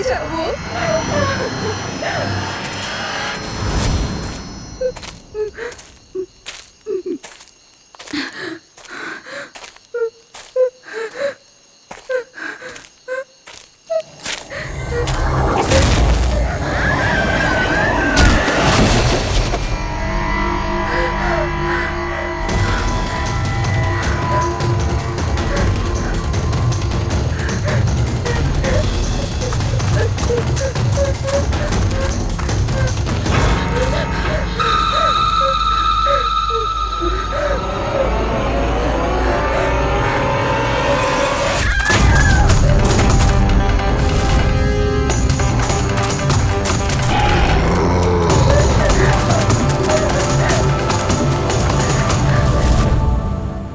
যাব?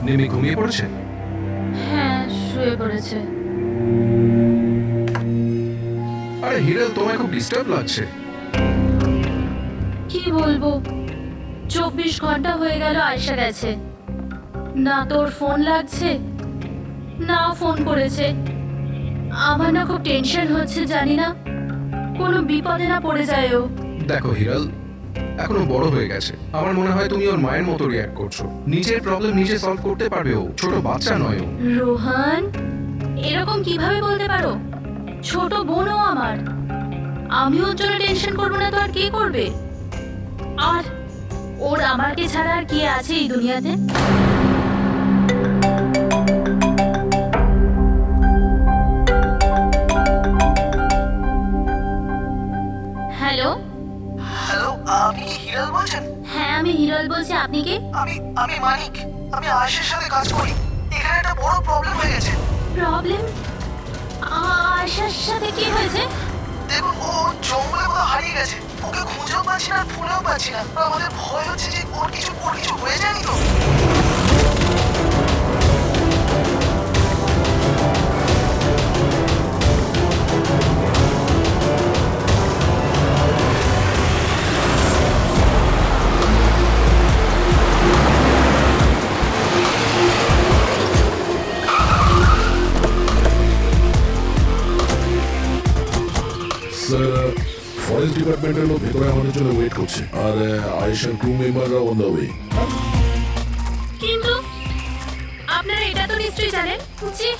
নেমে ঘুমিয়ে পড়েছে? হ্যাঁ, শুয়ে পড়েছে। আরে হিরাল, তোমায় খুব ডিস্টার্ব লাগছে। কি বলবো, 24 ঘন্টা হয়ে গেল আয়শা গেছে, না তোর ফোন লাগছে না ফোন করেছে। আমার না খুব টেনশন হচ্ছে, জানি না কোনো বিপদে না পড়ে যায় ও। দেখো হিরাল, এখনো বড় হয়ে গেছে। আমার মনে হয় তুমি ওর মায়ের মতো রিয়াক্ট করছো। নিজের প্রবলেম নিজে সলভ করতে পারবে ও, ছোট বাচ্চা নয় ও। রোহান, এরকম কিভাবে বলতে পারো? ছোট বোনও আমার, আমি ওর জন্য টেনশন করবো না তো আর কে করবে? আর ওর আমাকে ছাড়া আর কে আছে এই দুনিয়াতে? হ্যালো হ্যালো, আপনি কি হিরাল বলছেন? হ্যাঁ, আমি হিরল বলছি। আপনি কে? আমি মানিক। আমি আয়েশের সাথে কাজ করি। এখানে একটা বড় প্রবলেম হয়ে গেছে। প্রবলেম? আয়শার সাথে কি হয়েছে? দেখুন, ও জঙ্গলে কোথাও হারিয়ে গেছে। ওকে খুঁজেও পাচ্ছি না, ফোনেও পাচ্ছি না। আমাদের ভয় হচ্ছে যে ওর কিছু হয়ে যায়নি তো। স্যার, ফরেস্ট ডিপার্টমেন্টের লোক ভেতরে আমাদের জন্য ওয়েট করছে, আর আয়েশার ক্রু মেম্বাররা অন দ্য ওয়ে। কিন্তু আপনারা এটা তো নিশ্চয়ই জানেন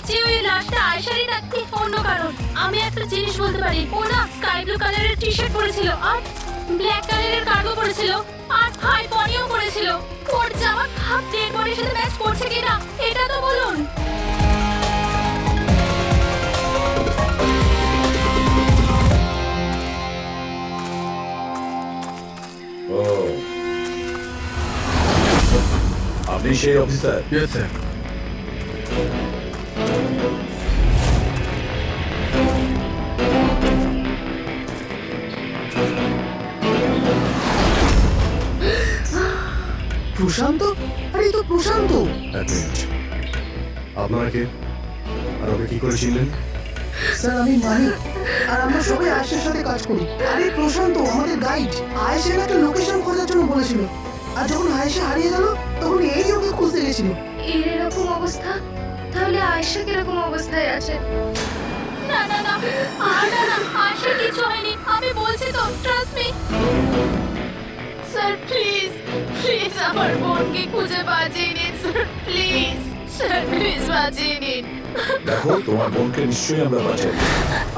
যে ওই লাশটা আয়শারই নাকি অন্য কারণ। আমি একটা জিনিস বলতে পারি, ও না স্কাই ব্লু কালারের টি শার্ট পরেছিল আর ব্ল্যাক কালারের কার্গো পরেছিল আর হাই পনিও পরেছিল। ওর জামা হাফ ডেড বডির সাথে ম্যাচ করছে কিনা এটা তো বলুন। আপনি সেই অফিসার? Yes sir. প্রশান্ত? আরে এই তো প্রশান্ত। এক মিনিট, আপনারা কে আর ওকে কি করে চিনলেন? স্যার, আমি মানিক, আর আমরা সবাই আয়েশের সাথে কাজ করি। আরে প্রশান্ত আমাদের গাইড। আয়েশের একটা লোকেশন খোঁজার জন্য বলেছিল, আর যখন আয়েশা হারিয়ে গেল তখন এই ওকে খুঁজতে গেছিল। এর এরকম অবস্থা, তাহলে আয়শা কিরকম অবস্থায় আছে? না না না, না না, আয়শার কিছু হয়নি, আমি বলছি তো, trust me. Sir please please আমার বোনকে খুঁজে বাঁচিয়ে নিন স্যার, প্লিজ স্যার, প্লিজ বাঁচিয়ে নিন। দেখো, তোমার বোনকে নিশ্চয়ই আমরা বাঁচাই।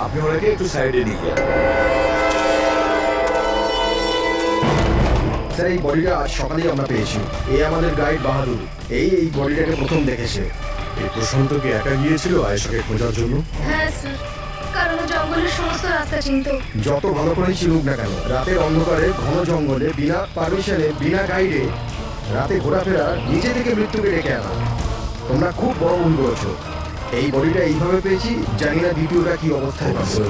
আপনি ওনাকে একটু সাইডে নিয়ে যান। স্যার, এই বডিটা আজ সকালেই আমরা পেয়েছি। এই আমাদের গাইড বাহাদুর, এই বডিটাকে প্রথম দেখেছে। এই প্রশান্তকে একা গিয়েছিল আয়েশাকে খোঁজার জন্য? হ্যাঁ স্যার, কারণ ও জঙ্গলের সমস্ত রাস্তা চিনত। যত ভালো করেই চিনুক না কেন, রাতের অন্ধকারে ঘন জঙ্গলে বিনা পারমিশনে বিনা গাইডে রাতে ঘোরাফেরা নিজে থেকে মৃত্যুকে ডেকে আনা। তোমরা খুব বড় ভুল করেছো। এই বডিটা এইভাবে পেয়েছি, জানি না দ্বিতীয়টা কি অবস্থায় আছে।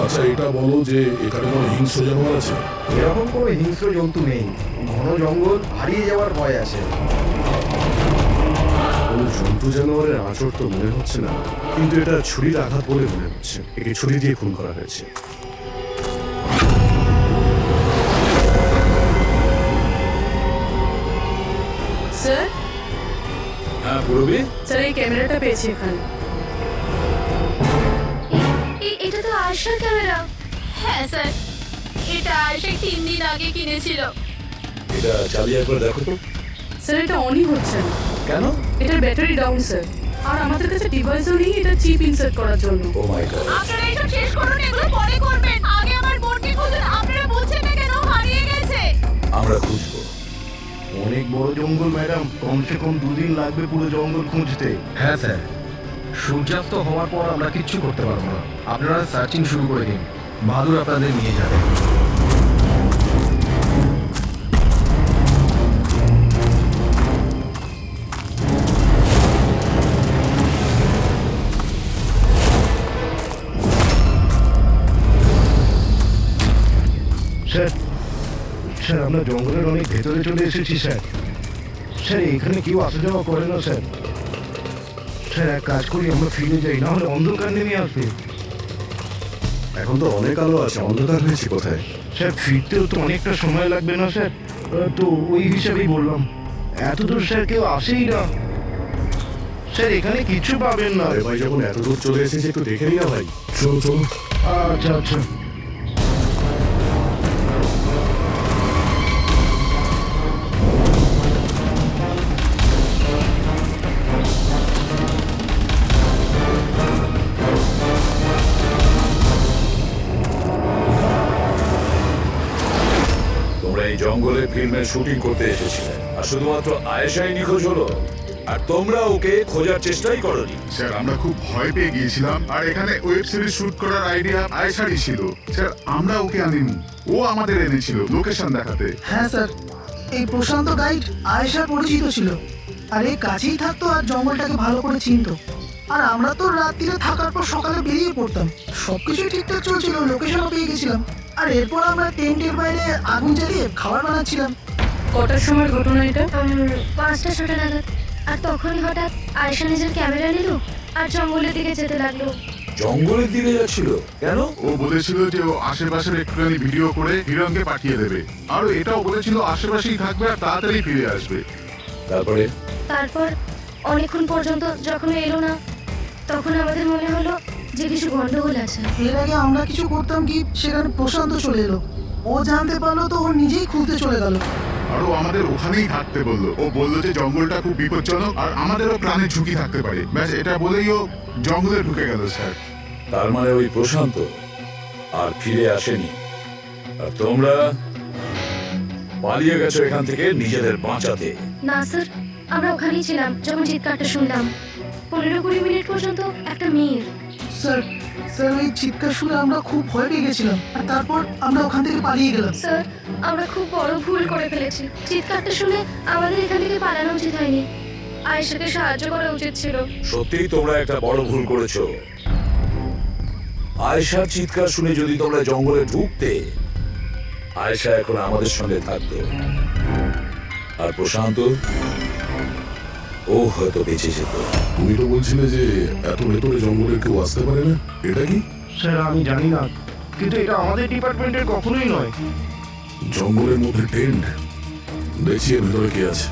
আচ্ছা, এটা বলো যে এখানে কোনো হিংস্র জানোয়ার আছে? এরকম কোনো হিংস্র জন্তু নেই। ঘন জঙ্গল, হারিয়ে যাওয়ার ভয় আছে। কোনো জন্তু জানোয়ারের আঁচড় তো মনে হচ্ছে না, কিন্তু এটা ছুরির আঘাত বলে মনে হচ্ছে। একে ছুরি দিয়ে খুন করা হয়েছে। স্যার, হ্যাঁ পুরবি, স্যার এই ক্যামেরাটা পেয়েছি এখানে। আয়েশার ক্যামেরা? হ্যাঁ স্যার, এটা আয়েশা 3 দিন আগে কিনেছিল। এটা চালিয়ে একবার দেখো তো। স্যার এটা অনই হচ্ছে না। কেন? এটার ব্যাটারি ডাউন স্যার। আর আমাদের কাছে ডিভাইসও নেই এটা চিপ ইনসার্ট করার জন্য। ও মাই গড। আপনারা এসব শেষ করুন, এগুলো পরে করবেন। আগে আমার বোনকে খুঁজুন। আপনারা বুঝছেন না কেন হারিয়ে গেছে? আমরা খুঁজবো। অনেক বড় জঙ্গল ম্যাডাম, কমসে কম 2 দিন লাগবে পুরো জঙ্গল খুঁজতে। হ্যাঁ স্যার, সূর্যাস্ত হওয়ার পর আমরা কিচ্ছু করতে পারবো না। আপনারা সার্চিং শুরু করে দিন, বাহাদুর আপনাদের নিয়ে যাবে। স্যার স্যার আমরা জঙ্গলের অনেক ভেতরে চলে এসেছি স্যার। স্যার এখানে কেউ আসা যাওয়া করে না স্যার। স্যার এক কাজ করি, আমরা ফিরে যাই, না হলে অন্ধকার নেমে আসবে। এখন তো অনেক আলো আছে, অন্ধকার হয়েছে কোথায়? স্যার ফিরতেও তো অনেকটা সময় লাগবে না স্যার? তো ওই হিসাবেই বললাম। এত দূর স্যার কেউ আসেই না। স্যার এখানে কিছু পাবেন না। আরে ভাই, যখন এত দূর চলে এসেছে একটু দেখে নি না ভাই। চলো চলো। আচ্ছা আচ্ছা। তোমরা এই জঙ্গলে ফিল্মের শুটিং করতে এসেছিলে, আর শুধুমাত্র আয়েশাই নিখোঁজ হলো, আর তোমরা ওকে খোঁজার চেষ্টাই করনি। স্যার আমরা খুব ভয় পেয়ে গিয়েছিলাম, আর এখানে ওয়েব সিরিজ শুট করার আইডিয়া আয়েশারই ছিল। স্যার আমরা ওকে আনিনি, ও আমাদের এনেছিল লোকেশন দেখাতে। হ্যাঁ স্যার, এই প্রশান্ত গাইড আয়েশার পরিচিত ছিল, আর এই কাছেই থাকতো আর জঙ্গলটাকে ভালো করে চিনতো। আর আমরা তো রাত্রিরে থাকার পর সকালে বেরিয়ে পড়তাম, সবকিছু ঠিকঠাক চলছিল, লোকেশনও পেয়ে গেছিলাম। আর এরপর আমরা টেন্টের বাইরে আগুন জ্বালিয়ে খাবার বানাচ্ছিলাম। কটার সময় ঘটনা এটা? 5টা-6টা নাগাদ। আর তখনই হঠাৎ আয়েশা নিজের ক্যামেরা নিল আর জঙ্গলের দিকে যেতে লাগলো। জঙ্গলের দিকে যাচ্ছিল কেন? ও বলেছিল যে ও আশেপাশের একটুখানি ভিডিও করে হিরণকে পাঠিয়ে দেবে, আর এটাও বলেছিল আশেপাশেই থাকবে আর তাড়াতাড়ি ফিরে আসবে। তারপর অনেকক্ষণ পর্যন্ত যখন এলো না, তখন আমাদের মনে হলো যে কিছু গন্ডগোল আছে। এর আগে আমরা কিছু করতাম কি, সেখানে প্রশান্ত চলে এলো। ও জানতে পারলো তো ও নিজেই খুঁজতে চলে গেল। আর ও আমাদের ওখানেই থাকতে বললো। ও বললো যে জঙ্গলটা খুব বিপজ্জনক আর আমাদেরও প্রাণের ঝুঁকি থাকতে পারে। ব্যাস এটা বলেই ও জঙ্গলে ঢুকে গেল স্যার। তার মানে ওই প্রশান্ত আর ফিরে আসেনি, আর তোমরা পালিয়ে গেছো এখান থেকে নিজেদের বাঁচাতে। না স্যার, আমরা ওখানেই ছিলাম যখন চিৎকারটা শুনলাম। 15-20 মিনিট পর্যন্ত একটা মেয়ের। স্যার স্যার ওই চিৎকার শুনে আমরা খুব ভয় পেয়ে গেছিলাম, আর তারপর আমরা ওখান থেকে পালিয়ে গেলাম। স্যার, আমরা খুব বড় ভুল করে ফেলেছি। চিৎকারটা শুনে আমাদের এখান থেকে পালানো উচিত হয়নি, আয়েশাকে সাহায্য করা উচিত ছিল। সত্যিই তোমরা একটা বড় ভুল করেছো। আয়েশার চিৎকার শুনে যদি তোমরা জঙ্গলে ঢুকতে, আয়েশা এখন আমাদের সঙ্গে থাকতো, আর প্রশান্ত ও হয়তো বেঁচে যেত। তুমি তো বলছিলে যে এত ভেতরে জঙ্গলে কেউ আসতে পারে না, এটা কি? স্যার আমি জানি না, কিন্তু এটা আমাদের ডিপার্টমেন্টের কখনোই নয়। জঙ্গলের মধ্যে টেন্ট, দেখছি এর ভেতরে কে আছে।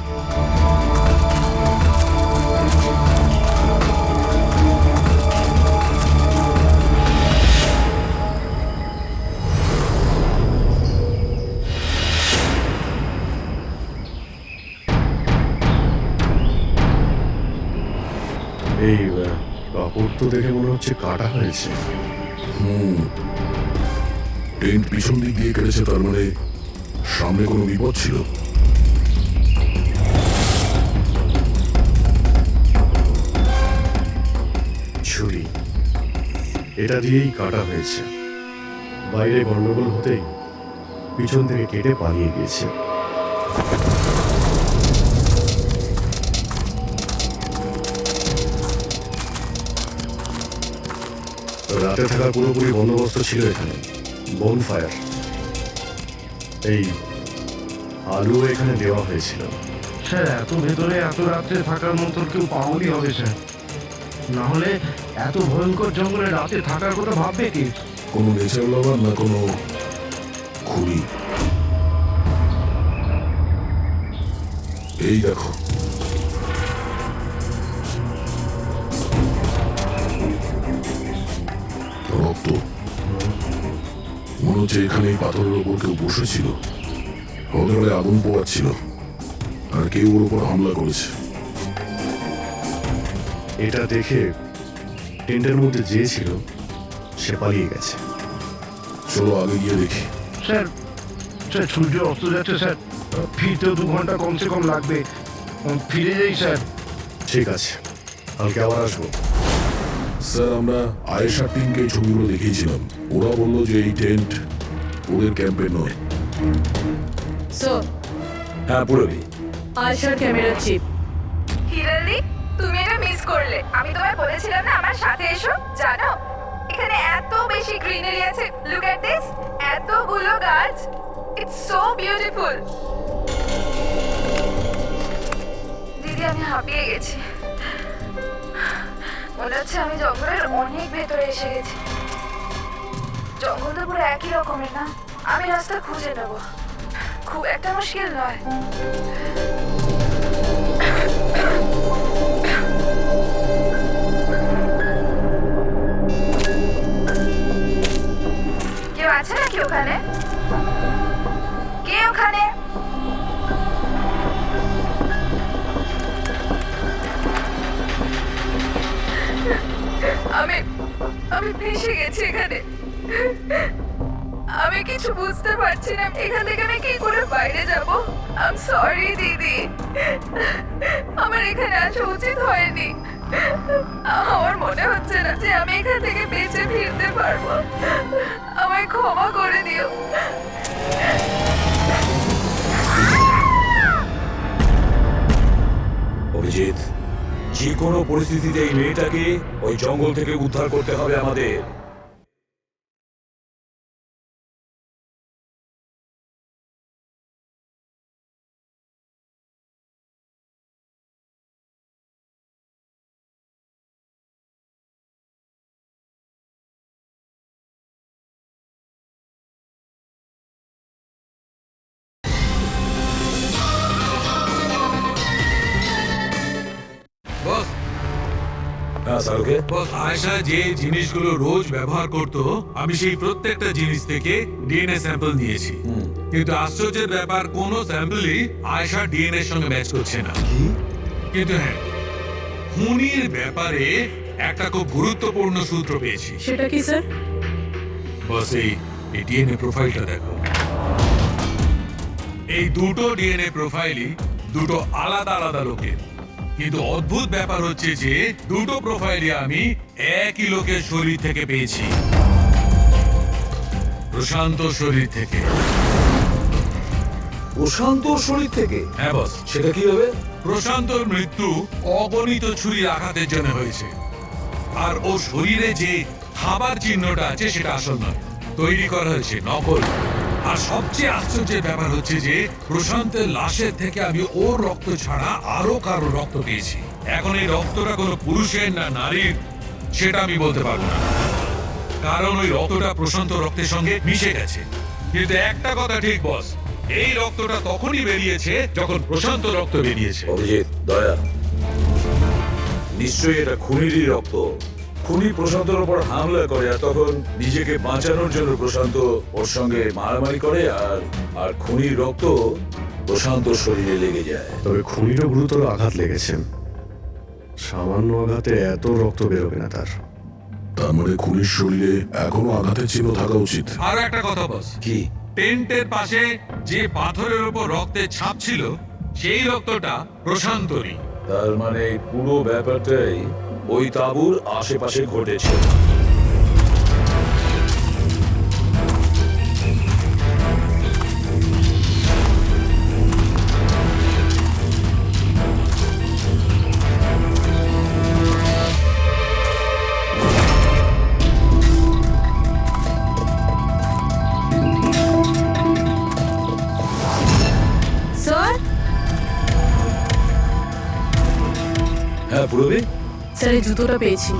এই কাপড় তো দেখে মনে হচ্ছে কাটা হয়েছে। টেন্ট পিছন দিক দিয়ে কেটেছে, তার মানে সামনে কোনো বিপদ ছিল। ছুরি, এটা দিয়েই কাটা হয়েছে। বাইরে গন্ডগোল হতেই পিছন থেকে কেটে পালিয়ে গিয়েছে। রাতে থাকার পুরোপুরি বন্দোবস্ত ছিল এখানে, বনফায়ার। এই আলু এখানে দেওয়া হয়েছিল। স্যার এত ভেতরে এত রাত্রে থাকার মতো কেউ পাগলই হবে স্যার, না হলে এত ভয়ঙ্কর জঙ্গলে রাতে থাকার কথা ভাববে কি? কোনো নেচার লাভার না কোনো খুনি। এই দেখো, রক্ত। মনে হচ্ছে এখানে এই পাথরের ওপর কেউ বসেছিল, হতে পারে আগুন পোয়াচ্ছিল, আর কেউ ওর উপর হামলা করেছে। এটা দেখে টেন্টের মধ্যে যে ছিল সে পালিয়ে গেছে। চলো আগে গিয়ে দেখি। স্যার স্যার সূর্য অস্ত যাচ্ছে স্যার, ফিরতেও 2 ঘন্টা কমসে কম লাগবে। ফিরে যাই স্যার। ঠিক আছে, কালকে আবার আসবো। স্যার, আমরা আয়েশার টিমকে এই ছবিগুলো দেখিয়েছিলাম। ওরা বললো যে এই টেন্ট ওদের ক্যাম্পের নয়। স্যার, হ্যাঁ পুরবি, আয়শার ক্যামেরা চিপ। হিরালি, তুমি এটা মিস করলে। আমি তোমায় বলেছিলাম না আমার সাথে এসো। জানো এখানে এত বেশি গ্রিনারি আছে। লুক এট দিস, এতগুলো গাছ। It's so beautiful. দিদি, আমি হাঁপিয়ে গেছি। মনে হচ্ছে আমি জঙ্গলের অনেক ভেতরে এসে গেছি। জঙ্গলটা পুরো একই রকমের না? আমি রাস্তা খুঁজে নেব, খুব একটা মুশকিল নয়। কেউ আছে নাকি ওখানে? কে ওখানে? আমি ভেসে গেছি এখানে। আমি কিছু বুঝতে পারছি না। এখান থেকে আমি কি করে বাইরে যাব? আই এম সরি দিদি, আমার এখানে আসা উচিত হয়নি। আমার মনে হচ্ছে না যে আমি এখান থেকে বেঁচে ফিরতে পারবো। আমায় ক্ষমা করে দিও। অভিজিৎ, যে কোনো পরিস্থিতিতে এই মেয়েটাকে ওই জঙ্গল থেকে উদ্ধার করতে হবে আমাদের। বস, হ্যাঁ সারুকে, বস, আয়েশা যে জিনিসগুলো রোজ ব্যবহার করত, আমি সেই প্রত্যেকটা জিনিস থেকে ডিএনএ স্যাম্পল নিয়েছি। কিন্তু আশ্চর্যের ব্যাপার, কোনো স্যাম্পলই আয়েশার ডিএনএ এর সঙ্গে ম্যাচ করছে না। কিন্তু হ্যাঁ, খুনির ব্যাপারে একটা খুব গুরুত্বপূর্ণ সূত্র পেয়েছি। সেটা কি স্যার? বস, এই ডিএনএ প্রোফাইলটা দেখো। এই দুটো ডিএনএ প্রোফাইলই দুটো আলাদা আলাদা লোকের। কিন্তু অদ্ভুত ব্যাপার হচ্ছে যে দুটো প্রোফাইলই আমি একই লোকের শরীর থেকে পেয়েছি, প্রশান্ত শরীর থেকে। প্রশান্ত শরীর থেকে? হ্যাঁ বস। সেটা কি হবে? প্রশান্তর মৃত্যু অগণিত ছুরির আঘাতের জন্য হয়েছে, আর ও শরীরে যে খাবার চিহ্নটা আছে সেটা আসল নয়, তৈরি করা হয়েছে নকল। আর সবচেয়ে আশ্চর্যের ব্যাপার হচ্ছে যে প্রশান্তের লাশের থেকে আমি ওর রক্ত ছাড়া আরো কারো রক্ত পেয়েছি। এখন এই রক্তটা কোনো পুরুষের না নারীর সেটা আমি বলতে পারবো না, কারণ ওই রক্তটা প্রশান্ত রক্তের সঙ্গে মিশে গেছে। কিন্তু একটা কথা ঠিক বস, এই রক্তটা তখনই বেরিয়েছে যখন প্রশান্ত রক্ত বেরিয়েছে। অভিজিৎ, দয়া, নিশ্চয়ই এটা খুনিরই রক্ত। খুনি প্রশান্তর উপর হামলা করে, আর তখন নিজেকে বাঁচানোর জন্য প্রশান্ত ওর সঙ্গে মারামারি করে, আর খুনির রক্ত প্রশান্ত শরীরে লেগে যায়। তবে খুনিরও গুরুতর আঘাত লেগেছে। সামান্য আঘাতে এত রক্ত বেরোবে না তার। তার মানে খুনির শরীরে এখনো আঘাতের চিহ্ন থাকা উচিত। আর একটা কথা বস, কি? টেন্টের পাশে যে পাথরের উপর রক্তের ছাপ ছিল সেই রক্তটা প্রশান্তরই। তার মানে পুরো ব্যাপারটাই ওই তাঁবুর আশেপাশে ঘটেছে। স্যার, হ্যাঁ পুরবি, স্যার এই জুতোটা পেয়েছি।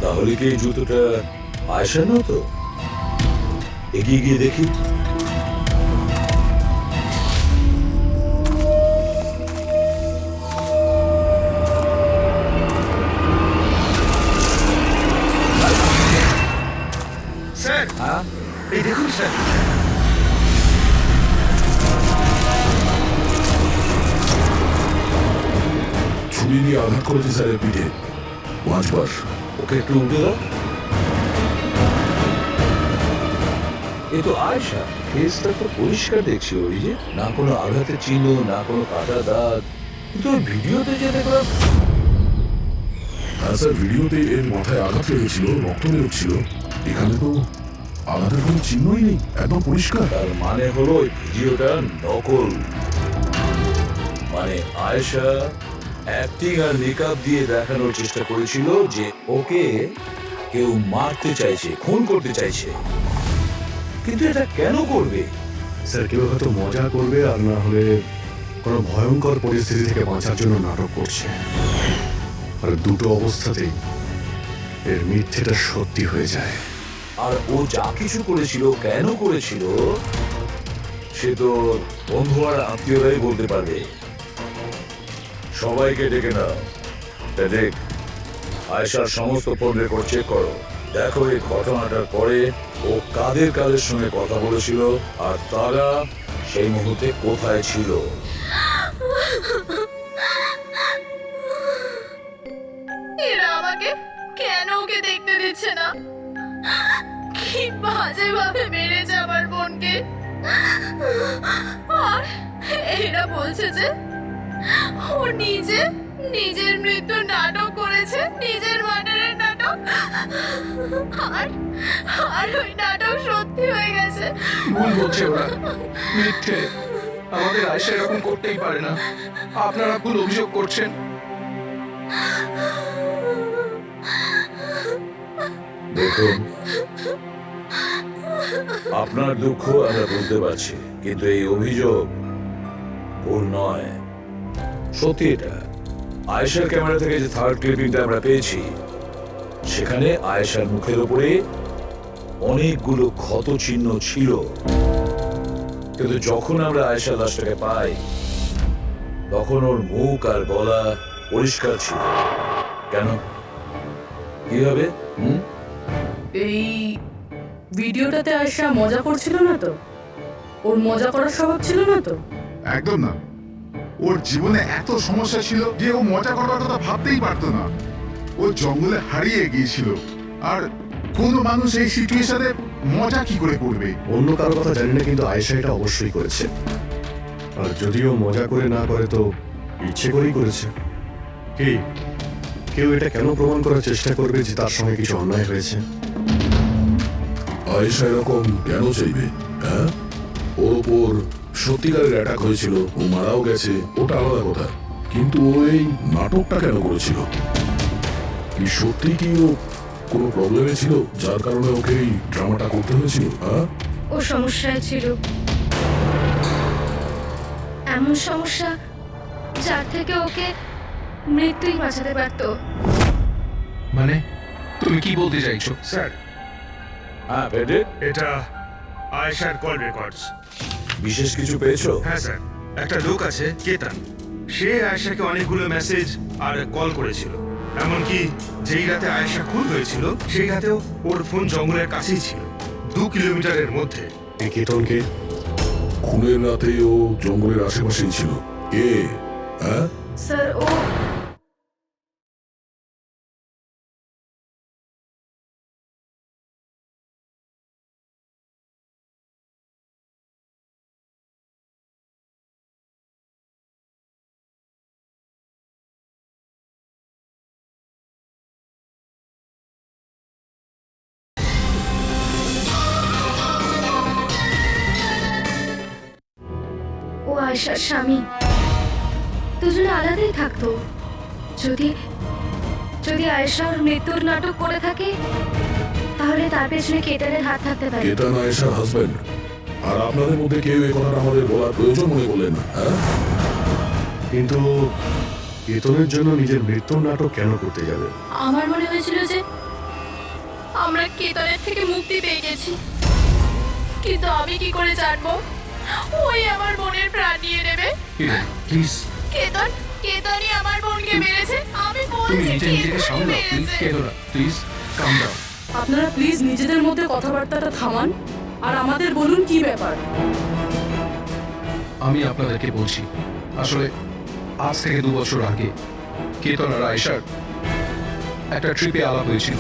তাহলে কি এই জুতোটা আয়েশার না? তো এগিয়ে গিয়ে দেখি। এই দেখুন স্যার, ছুরি দিয়ে আঘাত করেছে স্যারের পিঠে 5 বার। ওকে একটু উল্টে দাও। এ তো আয়েশা, ফেসটা তো পরিষ্কার দেখছি অভিজিৎ, না কোনো আঘাতের চিহ্ন, না কোনো কাটা দাগ। কিন্তু ওই ভিডিওতে যে দেখলাম, হ্যাঁ স্যার, ভিডিওতে এর মাথায় আঘাত লেগেছিল, রক্ত বেরোচ্ছিল। এখানে তো আঘাতের কোনো চিহ্নই নেই, একদম পরিষ্কার। তার মানে হলো ওই ভিডিওটা নকল। মানে আয়েশা অ্যাক্টিং আর মেকআপ দিয়ে দেখানোর চেষ্টা করেছিল যে ওকে কেউ মারতে চাইছে, খুন করতে চাইছে। কিন্তু এটা কেন করবে? স্যার, কেউ হয়তো মজা করবে, আর না হলে কোনো ভয়ঙ্কর পরিস্থিতি থেকে বাঁচার জন্য নাটক করছে। আর দুটো অবস্থাতেই এর মিথ্যেটা সত্যি হয়ে যায়। আর ও যা কিছু করেছিল, কেন করেছিল, সে তো বন্ধু আর আত্মীয়রাই বলতে পারবে। সবাইকে ডেকে নাও। দেখ, আয়েশার সমস্ত ফোন রেকর্ড চেক করো। দেখো এই ঘটনাটার পরে ও কাদের কাদের সঙ্গে কথা বলেছিল আর তারা সেই মুহূর্তে কোথায় ছিল। এরা আমাকে কেন ওকে দেখতে দিচ্ছে না? কি বাজে ভাবে মেরেছে আমার বোনকে। আর এরা বলছে যে ও নিজের মৃত্যুর নাটক করেছে, নিজের মার্ডারের নাটক। আর ওই নাটক সত্যি হয়ে গেছে। ভুল বলছে ওরা, মিথ্যে। আমাদের আয়েশা এরকম করতেই পারে না। আপনারা ভুল অভিযোগ করছেন। দেখুন, আপনার দুঃখ আমরা বুঝতে পারছি, কিন্তু এই অভিযোগ ভুল নয়, সত্যি। এটা আয়েশার ক্যামেরা থেকে যে থার্ড ক্লিপিংটা আমরা পেয়েছি, সেখানে আয়েশার মুখের উপরে অনেকগুলো ক্ষত চিহ্ন ছিল। কিন্তু যখন আমরা আয়েশার লাশটাকে পাই, তখন ওর মুখ আর গলা পরিষ্কার ছিল। কেন? কি হবে? এই ভিডিওটাতে আয়েশা মজা করছিল না তো? ওর মজা করার স্বভাব ছিল না তো? একদম না। ওর জীবনে এত সমস্যা ছিল যে ও মজা করার কথা ভাবতেই পারতো না। ও জঙ্গলে হারিয়ে গিয়েছিল, আর কোনো মানুষ এই সিচুয়েশনে মজা কি করে করবে? অন্য কারো কথা জানি না, কিন্তু আয়েশা এটা অবশ্যই করেছে। আর যদিও মজা করে না করে, তো ইচ্ছে করেই করেছে। কি কেউ এটা কেন প্রমাণ করার চেষ্টা করবে যে তার সঙ্গে কিছু অন্যায় হয়েছে? আয়েশা এরকম কেন চাইবে? হ্যাঁ, ওর ওপর সত্যিকারের অ্যাটাক হয়েছিল, ও মারাও গেছে, ওটা আলাদা কথা। কিন্তু ও এই নাটকটা কেন করেছিল? কি সত্যি কি ও কোনো প্রবলেমে ছিল যার কারণে ওকে এই ড্রামাটা করতে হয়েছিল? হ্যাঁ, ও সমস্যায় ছিল, এমন সমস্যা যার থেকে ওকে মৃত্যুই বাঁচাতে পারতো। মানে তুমি কি বলতে চাইছো? স্যার, হ্যাঁ পেটে, এটা আয়েশার কল রেকর্ডস। বিশেষ কিছু পেয়েছো? হ্যাঁ স্যার, একটা লোক আছে কেতান, সে আয়েশাকে অনেকগুলো মেসেজ আর কল করেছিল। এমনকি যেই রাতে আয়েশা খুন হয়েছিল, সেই রাতেও ওর ফোন জঙ্গলের কাছেই ছিল, 2 কিলোমিটারের মধ্যে। এই কেতনকে খুনের রাতে ও জঙ্গলের আশেপাশেই ছিল। কে? হ্যাঁ, স্যার, ও আয়েশার স্বামী। দুজনে আলাদাই থাকতো। যদি আয়েশা ওর মৃত্যুর নাটক করে থাকে, তাহলে তার পেছনে কেতানের হাত থাকতে পারে। কেতান আয়েশার হাজবেন্ড। আর আপনাদের মধ্যে কেউ এই কথাটা আমাদের বলার প্রয়োজন মনে করলেন না? হ্যাঁ, কিন্তু কেতনের জন্য নিজের মৃত্যুর নাটক কেন করতে যাবে? আমার মনে হয়েছিল যে আমরা কেতনের থেকে মুক্তি পেয়ে গেছি, কিন্তু আমি কি করে জানবো ওই আমার বোনের প্রাণ নিয়ে নেবে? প্লিজ, কেতনই আমার বোনকে মেরেছে। আমি তুমি বলছি নিজেকে সামলাও। Please Ketna, please calm down. আপনারা প্লিজ নিজেদের মধ্যে কথাবার্তাটা থামান। আর আমাদের বলুন কি ব্যাপার। আমি আপনাদেরকে বলছি, আসলে আজ থেকে 2 বছর আগে কেতন আর আয়েশার একটা ট্রিপে আলাপ হয়েছিল।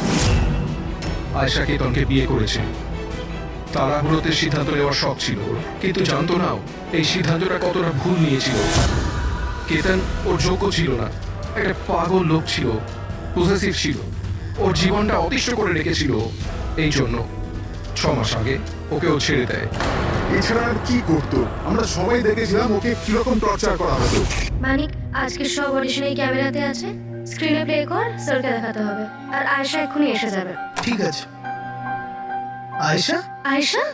আয়েশা কেতনকে বিয়ে করেছে। তাড়াহুড়োতে সিদ্ধান্ত নেওয়ার শখ ছিল ওর, কিন্তু জানতো না এই সিদ্ধান্তটা কতটা ভুল নিয়েছিল। কেতন ওর যোগ্য ছিল না, একটা পাগল লোক ছিল, পজেসিভ ছিল, ওর জীবনটা অতিষ্ঠ করে রেখেছিল। এই জন্য 6 মাস আগে ওকে ও ছেড়ে দেয়। এছাড়া আর কি করতো? আমরা সবাই দেখেছিলাম ওকে কিরকম টর্চার করা হতো। মানিক, আজকের সব অডিশনে ক্যামেরাতে আছে, স্ক্রিনে প্লে কর, স্যারকে দেখাতে হবে। আর আয়েশা এক্ষুনি এসে যাবে। ঠিক আছে। আয়েশা, আয়েশা,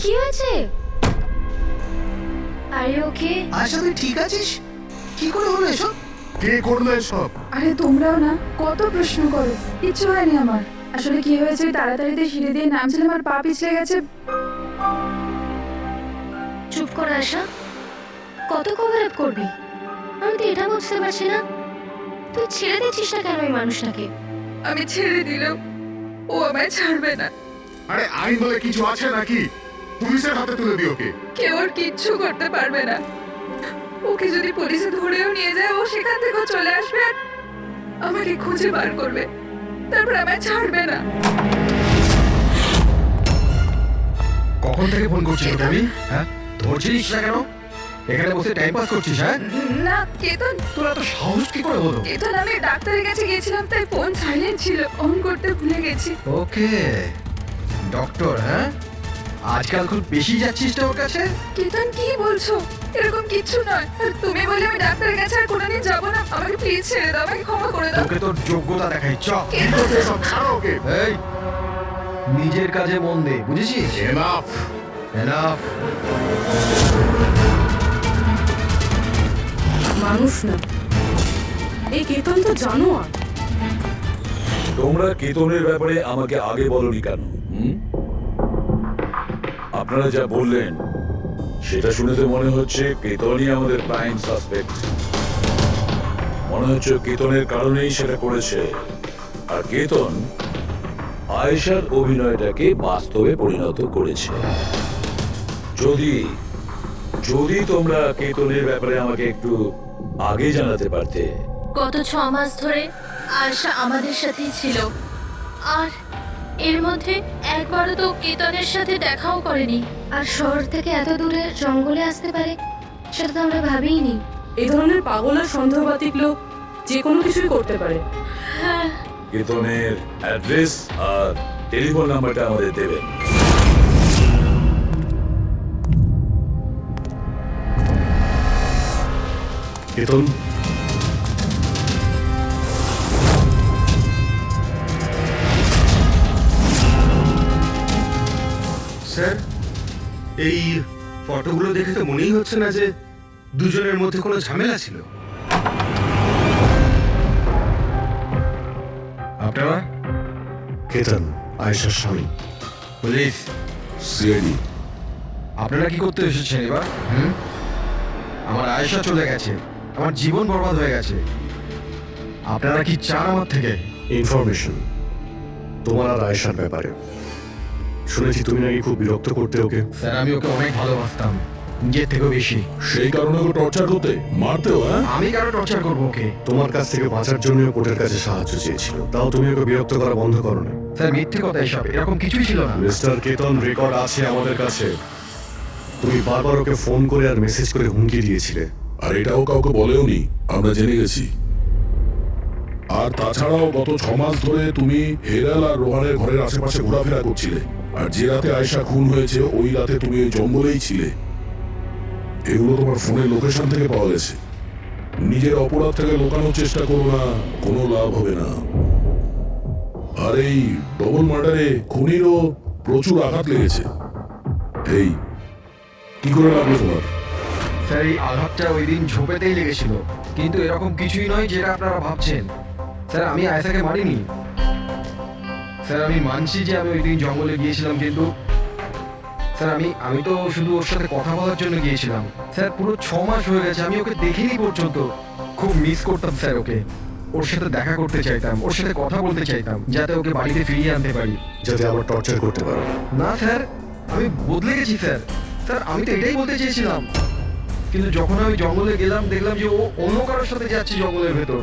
কি হয়েছে? Are you okay? আয়েশা তুই ঠিক আছিস? কি করে হলো এসব? কে করলো এসব? আরে তোমরাও না কত প্রশ্ন করো, কিচ্ছু হয়নি আমার। আসলে কি হয়েছে, ওই তাড়াতাড়িতে সিঁড়ি দিয়ে নামছিলাম আর পা পিছলে গেছে। চুপ কর আয়েশা, কত কভার আপ করবি? আমি তো এটা বুঝতে পারছি না, তুই ছেড়ে দিচ্ছিস না কেন এই মানুষটাকে? আমি ছেড়ে দিলাম, ও আমায় ছাড়বে না। আরে আইন বলে কিছু আছে নাকি? পুলিশের হাতে তুলে দিও ওকে। কেউ ওর কিচ্ছু করতে পারবে না। ওকে যদি পুলিশে ধরেও নিয়ে যায়, ও সেখান থেকেও চলে আসবে আর আমাকে খুঁজে বার করবে, তারপর আমায় ছাড়বে না। কখন থেকে ফোন করছিস তুমি? হ্যাঁ, ধরছিস না কেন? এখানে বসে টাইম পাস করছিস? হ্যাঁ, না কেতন, তোর এত সাহস কি করে হলো? কেতন, আমি ডাক্তারের কাছে গিয়েছিলাম, তাই ফোন সাইলেন্ট ছিল, অন করতে ভুলে গেছি। ওকে, ডক্টর, হ্যাঁ আজকাল খুব বেশি যাচ্ছিস তো ওর কাছে। কেতন, কি বলছো? এরকম কিচ্ছু নয়। আর তুমি বলে আমি ডাক্তারের কাছে আর কোনোদিন যাবো না। আমাকে প্লিজ ছেড়ে দাও, আমাকে ক্ষমা করে দাও। তোকে তোর যোগ্যতা দেখাই, চ। সব ছাড়ো ওকে। এই, নিজের কাজে মন দে, বুঝেছিস? এনাফ। এনাফ। মানুষ না, এই কেতন তো জানোয়ার। তোমরা কেতনের ব্যাপারে আমাকে আগে বলনি কেন? আপনারা যা বললেন সেটা শুনে তো মনে হচ্ছে কেতনই আমাদের প্রাইম সাসপেক্ট। মনে হচ্ছে কেতনের কারণেই সেটা করেছে। আর কেতন আয়েশার অভিনয়টাকে বাস্তবে পরিণত করেছে। যদি যদি তোমরা কেতনের ব্যাপারে আমাকে একটু আগে জানাতে পারতে। গত 6 মাস ধরে আয়েশা আমাদের সাথেই ছিল, আর এর মধ্যে একবারও তো কেতনের সাথে দেখাও করেনি। আর শহর থেকে এত দূরে জঙ্গলে আসতে পারে সেটা তো আমরা ভাবিইনি। এই ধরনের পাগল আর সন্দেহবাতিক লোক যে কোনো কিছুই করতে পারে। হ্যাঁ, কেতনের অ্যাড্রেস আর টেলিফোন নাম্বারটা আমাদের দেবেন। কেতন, স্যার, এই ফটোগুলো দেখে তো মনেই হচ্ছে না যে দুজনের মধ্যে কোনো ঝামেলা ছিল। আপনারা? কেতন, আয়েশার স্বামী। পুলিশ। সিআইডি। আপনারা কি করতে এসেছেন এবার? আমার আয়েশা চলে গেছে, আমার জীবন বরবাদ হয়ে গেছে। আপনারা কি চান আমার থেকে? ইনফরমেশন তোমার আর আয়েশার ব্যাপারে। শুনেছি তুমি নাকি খুব বিরক্ত করতে ওকে। স্যার, আমি ওকে অনেক ভালোবাসতাম, নিজের থেকেও বেশি। সেই কারণে ওকে টর্চার করতে, মারতেও? হ্যাঁ, আমি কেন টর্চার করবো ওকে? তোমার কাছ থেকে বাঁচার জন্য কোর্টের কাছে সাহায্য চেয়েছিল, তাও তুমি ওকে বিরক্ত করা বন্ধ করো না। স্যার, মিথ্যে কথা এসব, এরকম কিছুই ছিল না। মিস্টার কেতন, রেকর্ড আছে আমাদের কাছে। তুমি বারবার ওকে ফোন করে আর মেসেজ করে হুমকি দিয়েছিলে। আর এটাও কাউকে বলেওনি, আমরা জেনে গেছি। আর তাছাড়াও গত 6 মাস ধরে তুমি হেরাল আর রোহানের ঘরের আশেপাশে ঘোরাফেরা করছিলে। আর যে রাতে আয়েশা খুন হয়েছে ওই রাতে তুমি ওই জঙ্গলেই ছিলে। এগুলো তোমার ফোনের লোকেশন থেকে পাওয়া গেছে। নিজের অপরাধটাকে লুকানোর চেষ্টা করো না, কোনো লাভ হবে না। আর এই ডবল মার্ডারে খুনিরও প্রচুর আঘাত লেগেছে। এই কি করে লাগলো তোমার? স্যার, এই আঘাতটা ওই দিন ঝোপেতেই লেগেছিল, কিন্তু এরকম কিছুই নয় যেটা আপনারা ভাবছেন। স্যার, আমি আয়েশাকে মারিনি। স্যার, আমি মানছি যে আমি ওই দিন জঙ্গলে গিয়েছিলাম, কিন্তু স্যার আমি তো শুধু ওর সাথে কথা বলার জন্য গিয়েছিলাম। স্যার, পুরো 6 মাস হয়ে গেছে, আমি ওকে দেখিনি পর্যন্ত। খুব মিস করতাম স্যার ওকে। ওর সাথে দেখা করতে চাইতাম, ওর সাথে কথা বলতে চাইতাম, যাতে ওকে বাড়িতে ফিরিয়ে আনতে পারি। যাতে আবার টর্চার করতে পারো। না স্যার, আমি বদলে গেছি স্যার। স্যার আমি তো এটাই বলতে চেয়েছিলাম, কিন্তু যখন আমি জঙ্গলে গেলাম দেখলাম যে ও অন্য কারোর সাথে যাচ্ছে জঙ্গলের ভেতর।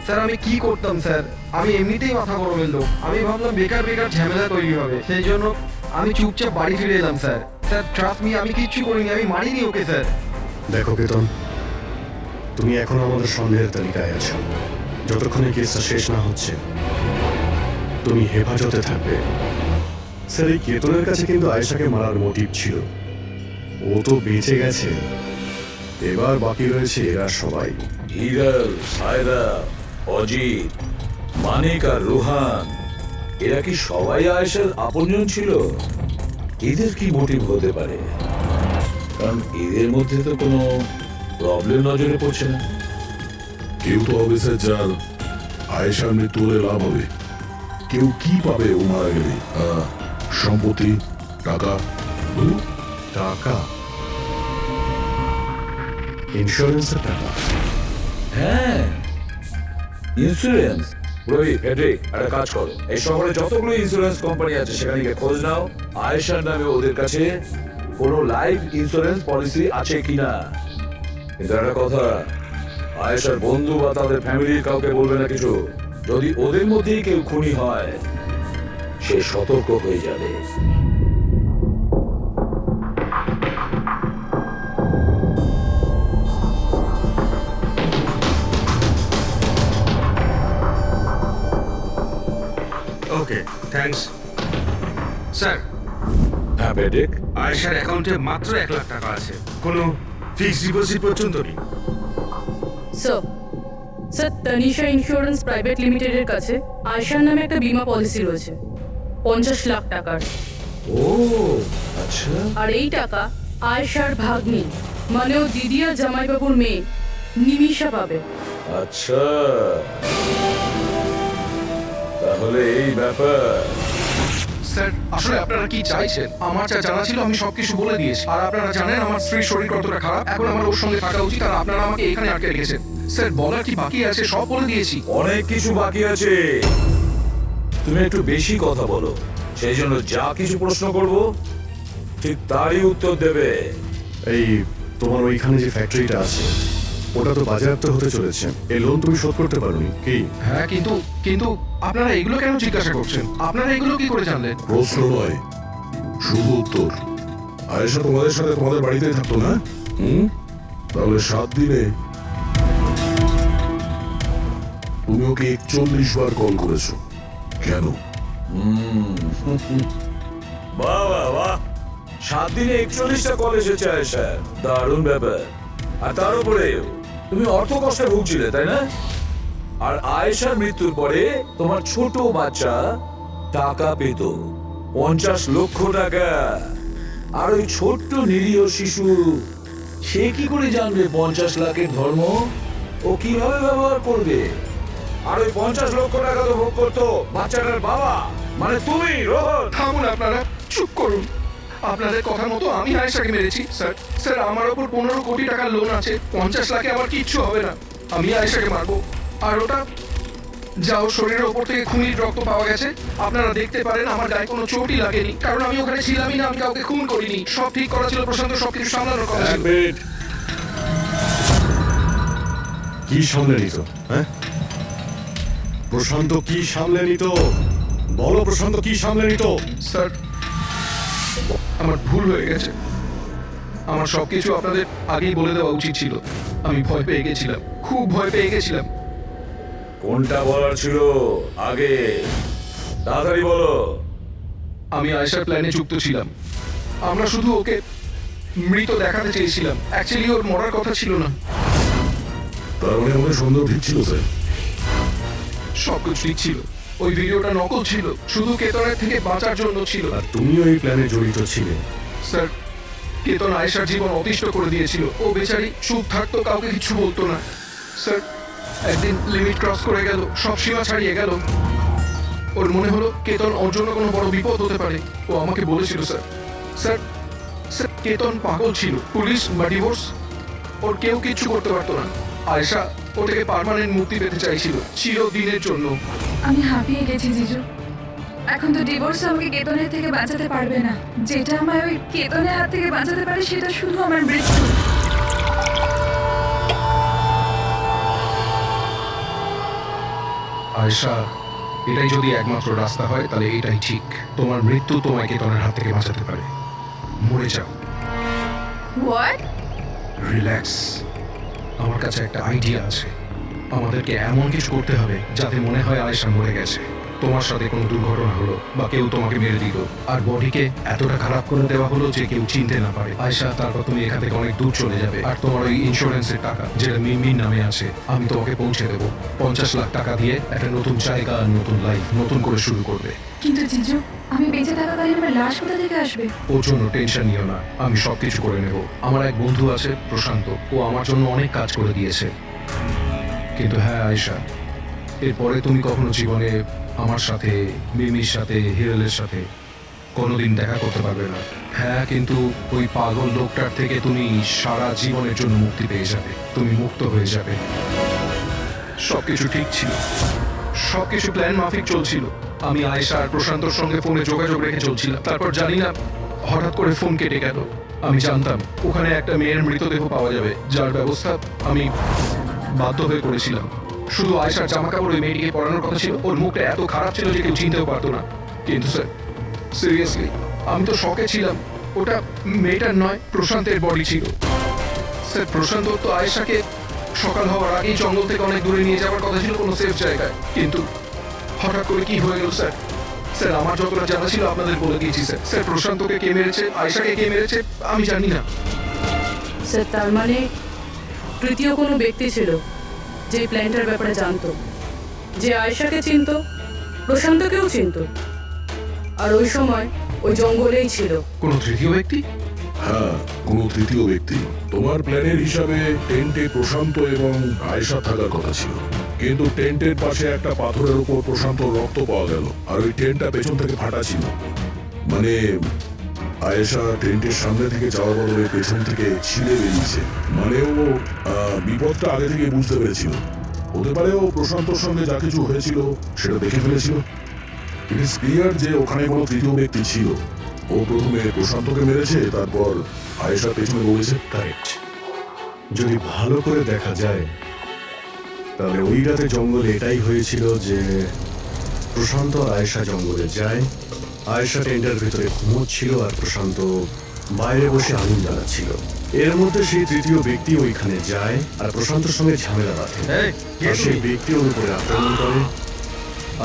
স্যার আমি কি করতাম স্যার, আমি এমনিতেই মাথা গরমের লোক, আমি ভাবলাম বেকার বেকার ঝামেলা তৈরি হবে, সেই জন্য আমি চুপচাপ বাড়ি ফিরে এলাম স্যার। স্যার ট্রাস্ট মি, আমি কিচ্ছু করিনি, আমি মারিনি ওকে স্যার। দেখো কেতন, তুমি এখনো আমাদের সন্দেহের তালিকায় আছো। যতক্ষণে কেসটা শেষ না হচ্ছে তুমি হেফাজতে থাকবে। স্যার এই কেতনের কাছে কিন্তু আয়েশাকে মারার মোটিভ ছিল, ও তো বেঁচে গেছে, এবার বাকি রয়েছে এরা সবাই। হিরাল, সায়রা, অজিত, মানিক আর রুহান, এরা কি সবাই আয়েশার আপনজন ছিল? এদের কি মোটিভ হতে পারে? কারণ এদের মধ্যে তো কোনো প্রবলেম নজরে পড়ছে না। কেউ তো হবে স্যার যার আয়েশার মৃত্যু হলে লাভ হবে। কেউ কি পাবে ও মারা গেলে? সম্পত্তি, টাকা। টাকা? ইন্স্যুরেন্সের টাকা? হ্যাঁ, ইন্স্যুরেন্স। রবি, প্যাট্রিক, একটা কাজ করো, এই শহরে যতগুলো ইন্স্যুরেন্স কোম্পানি আছে সেখানে গিয়ে খোঁজ নাও আয়েশার নামে ওদের কাছে কোনো লাইফ ইন্স্যুরেন্স পলিসি আছে কিনা। কিন্তু একটা কথা, আয়েশার বন্ধু বা তাদের ফ্যামিলির কাউকে বলবে না কিছু। যদি ওদের মধ্যেই কেউ খুনি হয় সে সতর্ক হয়ে যাবে। ওকে, থ্যাঙ্কস স্যার। হ্যাঁ প্যাট্রিক, আয়েশার অ্যাকাউন্টে মাত্র 1 লাখ টাকা আছে, কোনো ফিক্সড ডিপোজিট পর্যন্ত নেই। স্যার তানিশা ইন্স্যুরেন্স প্রাইভেট লিমিটেডের কাছে আয়েশার নামে একটা বীমা পলিসি রয়েছে 50 লাখ টাকার। ও আচ্ছা। আর এই টাকা আয়েশার ভাগ্নি মানে ও দিদি আর জামাইবাবুর মেয়ে নিমিষা পাবে। আচ্ছা, তাহলে এই ব্যাপার। স্যার আসলে আপনারা কি চাইছেন? আমার যা জানা ছিল আমি সবকিছু বলে দিয়েছি, আর আপনারা জানেন আমার স্ত্রীর শরীর কতটা খারাপ, এখন আমার ওর সঙ্গে থাকা উচিত, আর আপনারা আমাকে এখানে আটকে রেখেছেন। স্যার বলার কি বাকি আছে? সব বলে দিয়েছি। অনেক কিছু বাকি আছে, তুমি একটু বেশি কথা বলো, সেই জন্য যা কিছু প্রশ্ন করব ঠিক তারই উত্তর দেবে। এই তোমার ওইখানে যে ফ্যাক্টরিটা আছে ওটা তো বাজেয়াপ্ত হতে চলেছে, এই লোন তুমি শোধ করতে পারোনি কি? হ্যাঁ, কিন্তু আপনারা এগুলো কেন জিজ্ঞাসা করছেন? আপনারা এগুলো কি করে জানলেন? প্রশ্ন নয়, শুধু উত্তর। আয়েশা তোমাদের সাথে তোমাদের বাড়িতেই থাকতো না? তাহলে 7 দিনে তুমি ওকে 41 বার কল করেছো কেন? বাহ বাহ বাহ, 7 দিনে 41টা কল এসেছে আয়েশা, দারুণ ব্যাপার। আর তার উপরে তুমি অর্থ কষ্টে ভুগছিলে, তাই না? আর আয়েশার মৃত্যুর পরে তোমার ছোট বাচ্চা টাকা পেত 50 লক্ষ টাকা। আর ওই ছোট্ট নিরীহ শিশু সে কি করে জানবে 50 লাখের ধর্ম? ও কিভাবে ব্যবহার করবে? আর ওই 50 লক্ষ টাকা তো ভোগ করতো বাচ্চাটার বাবা, মানে তুমি রোহন। থামুন আপনারা, চুপ করুন। আপনাদের কথা মতো আমি আয়েশাকে মেরেছি। স্যার আমার ওপর 15 কোটি টাকার লোন আছে, 50 লাখে আমার কিচ্ছু হবে না। আমি আয়েশাকে মারবো। আর ওটা যা ওর শরীরের ওপর থেকে খুনির রক্ত পাওয়া গেছে, আপনারা দেখতে পারেন আমার গায়ে কোনো চোটই লাগেনি, কারণ আমি ওখানে ছিলামই না, আমি কাউকে খুন করিনি। সব ঠিক করা ছিল, প্রশান্ত সবকিছু সামলানোর কথা ছিল। কি সামলে নিত? হ্যাঁ, প্রশান্ত কি সামলে নিত? বলো প্রশান্ত কি সামলে নিত? স্যার আমার ভুল হয়ে গেছে, আমার সবকিছু আপনাদের আগেই বলে দেওয়া উচিত ছিল। আমি ভয় পেয়ে গেছিলাম, খুব ভয় পেয়ে গেছিলাম। কোনটা বলার ছিল আগে? তাড়াতাড়ি বলো। আমি আয়েশার প্ল্যানে যুক্ত ছিলাম। আমরা শুধু ওকে মৃত দেখাতে চেয়েছিলাম, অ্যাকচুয়ালি ওর মরার কথা ছিল না। তার মানে আমাদের সন্দেহ ঠিক ছিল স্যার? সবকিছু ঠিক ছিল, ওই ভিডিওটা নকল ছিল, শুধু কেতনের থেকে বাঁচার জন্য ছিল। আর তুমিও এই প্ল্যানে জড়িত ছিলে? স্যার কেতন আয়েশার জীবন অতিষ্ঠ করে দিয়েছিল, ও বেচারি চুপ থাকতো, কাউকে কিছু বলতো না। স্যার একদিন লিমিট ক্রস করে গেল, সব সীমা ছাড়িয়ে গেল। ওর মনে হলো কেতন ওর জন্য কোনো বড় বিপদ হতে পারে, ও আমাকে বলেছিল। স্যার কেতন পাগল ছিল, পুলিশ বা ডিভোর্স ওর কেউ কিচ্ছু করতে পারতো না। আয়েশা ওটাকে পার্মানেন্ট মুক্তি পেতে চাইছিল, চিরদিনের জন্য। আমি হাঁপিয়ে গেছি জিজু, এখন তো ডিভোর্স আমাকে কেতনের থেকে বাঁচাতে পারবে না। যেটা আমায় ওই কেতনের হাত থেকে বাঁচাতে পারে সেটা শুধু আমার মৃত্যু। আয়েশা, এটাই যদি একমাত্র রাস্তা হয় তাহলে এটাই ঠিক। তোমার মৃত্যু তোমায় কেতনের হাত থেকে বাঁচাতে পারে। মরে যাও। হোয়াট? রিল্যাক্স। আমার কাছে একটা আইডিয়া আছে। আমাদেরকে এমন কিছু করতে হবে যাতে মনে হয় আয়েশা মরে গেছে। তোমার সাথে কোনো দুর্ঘটনা হলো বা কেউ তোমাকে মেরে দিল আর বডিকে এতটা খারাপ করে দেওয়া হলো যে কেউ চিনতে না পারে আয়েশা। তারপর তুমি এখান থেকে অনেক দূর চলে যাবে আর তোমার ওই ইন্স্যুরেন্সের টাকা যেটা মিমির নামে আছে আমি তোমাকে পৌঁছে দেবো। 50 লাখ টাকা দিয়ে একটা নতুন জায়গা, নতুন লাইফ, নতুন করে শুরু করবে। কিন্তু জিজু, আমি বেঁচে থাকাকালীন আমার লাশ কোথা থেকে আসবে? ওর জন্য টেনশন নিও না, আমি সবকিছু করে নেব। আমার এক বন্ধু আছে প্রশান্ত, ও আমার জন্য অনেক কাজ করে দিয়েছে। কিন্তু হ্যাঁ আয়েশা, এরপরে তুমি কখনো জীবনে আমার সাথে, মিমির সাথে, হিরেলের সাথে কোনোদিন দেখা করতে পারবে না। হ্যাঁ, কিন্তু ওই পাগল লোকটার থেকে তুমি সারা জীবনের জন্য মুক্তি পেয়ে যাবে। তুমি মুক্ত হয়ে যাবে। সবকিছু ঠিক ছিল, সবকিছু প্ল্যান মাফিক চলছিল। আমি আয়েশা আর প্রশান্তর সঙ্গে ফোনে যোগাযোগ রেখে চলছিলাম। তারপর জানি না হঠাৎ করে ফোন কেটে গেল। আমি জানতাম ওখানে একটা মেয়ের মৃতদেহ পাওয়া যাবে, যার ব্যবস্থা আমি বাধ্য হয়ে করেছিলাম। শুধু আয়েশার জামা কাপড় ওই মেয়েটিকে পরানোর কথা ছিল। ওর মুখটা এত খারাপ ছিল যে কেউ চিনতেও পারতো না। কিন্তু স্যার, সিরিয়াসলি আমি তো শকে ছিলাম। ওটা মেয়েটার নয়, প্রশান্তের বডি ছিল। স্যার, প্রশান্ত তো আয়েশাকে সকাল হওয়ার আগেই জঙ্গল থেকে অনেক দূরে নিয়ে যাওয়ার কথা ছিল, কোনো সেফ জায়গায়। কিন্তু হঠাৎ করে কি হয়ে গেল স্যার? স্যার, আমার যতটা জানা ছিল আপনাদের বলে দিয়েছি স্যার। স্যার, প্রশান্তকে কে মেরেছে, আয়েশাকে কে মেরেছে আমি জানি না। স্যার, তার মানে তৃতীয় কোনো ব্যক্তি ছিল যে প্ল্যানটার ব্যাপারে জানতো, যে আয়েশাকে চিনতো, প্রশান্তকেও চিনতো, আর ওই সময় ওই জঙ্গলেই ছিল। কোনো তৃতীয় ব্যক্তি? হ্যাঁ, কোনো তৃতীয় ব্যক্তি। তোমার প্ল্যানের হিসাবে টেন্টে প্রশান্ত এবং আয়েশা থাকার কথা ছিল, কিন্তু টেন্টের পাশে একটা পাথরের উপর প্রশান্ত রক্ত পাওয়া গেল, আর ওই টেন্টটা পেছন থেকে ফাটা ছিল। মানে আয়েশা টেন্টের সামনে থেকে যাওয়ার বদলে পেছন থেকে ছিঁড়ে বেরিয়েছে। মানে ও বিপদটা আগে থেকে বুঝতে পেরেছিল। হতে পারে ও প্রশান্তর সঙ্গে যা কিছু হয়েছিল সেটা দেখে ফেলেছিল। ইট ইজ ক্লিয়ার যে ওখানে কোনো তৃতীয় ব্যক্তি ছিল। ও প্রথমে প্রশান্তকে মেরেছে, তারপর আয়েশার পেছনে দৌড়েছে। কারেক্ট। যদি ভালো করে দেখা যায় তাহলে ওই রাতে জঙ্গলে এটাই হয়েছিল যে প্রশান্ত আর আয়েশা জঙ্গলে যায়। আয়েশা টেন্টের ভিতরে ঘুমোচ্ছিল আর প্রশান্ত বাইরে বসে আগুন জ্বালাচ্ছিল। এর মধ্যে সেই তৃতীয় ব্যক্তি ওইখানে যায় আর প্রশান্তর সঙ্গে ঝামেলা বাঁধে। আর সেই ব্যক্তি ওর উপরে আক্রমণ করে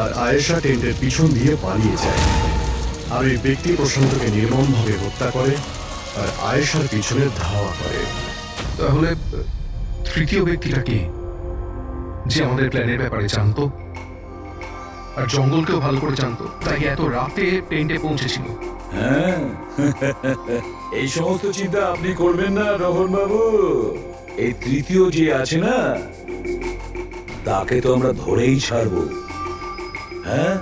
আর আয়েশা টেন্টের পিছন দিয়ে পালিয়ে যায়। আর এই ব্যক্তি প্রশান্তকে নির্মমভাবে হত্যা করে আর আয়েশার পিছনে ধাওয়া করে। তাহলে তৃতীয় ব্যক্তিটা কি, যে আমাদের প্ল্যানের ব্যাপারে জানতো আর জঙ্গলকেও ভালো করে জানতো, তাই এত রাতে টেন্টে পৌঁছেছিল? হ্যাঁ, এই সমস্ত চিন্তা আপনি করবেন না রোহন বাবু। এই তৃতীয় যে আছে না, তাকে তো আমরা ধরেই ছাড়বো। হ্যাঁ,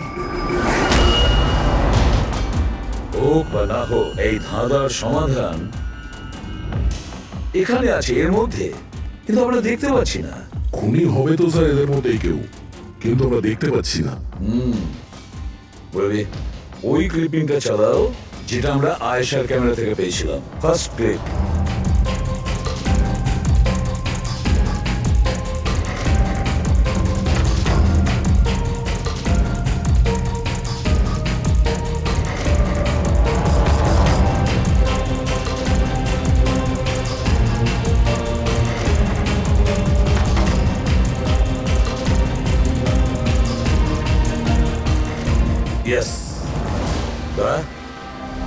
ও পানাহ, এই ধাঁধার সমাধান এখানে আছে, এর মধ্যে, কিন্তু আমরা দেখতে পাচ্ছি না। খুনি হবে তো স্যার এদের মধ্যেই কেউ, কিন্তু আমরা দেখতে পাচ্ছি না। বলবি ওই ক্লিপিংটা চালাও যেটা আমরা আয়েশার ক্যামেরা থেকে পেয়েছিলাম, ফার্স্ট ক্লিপ।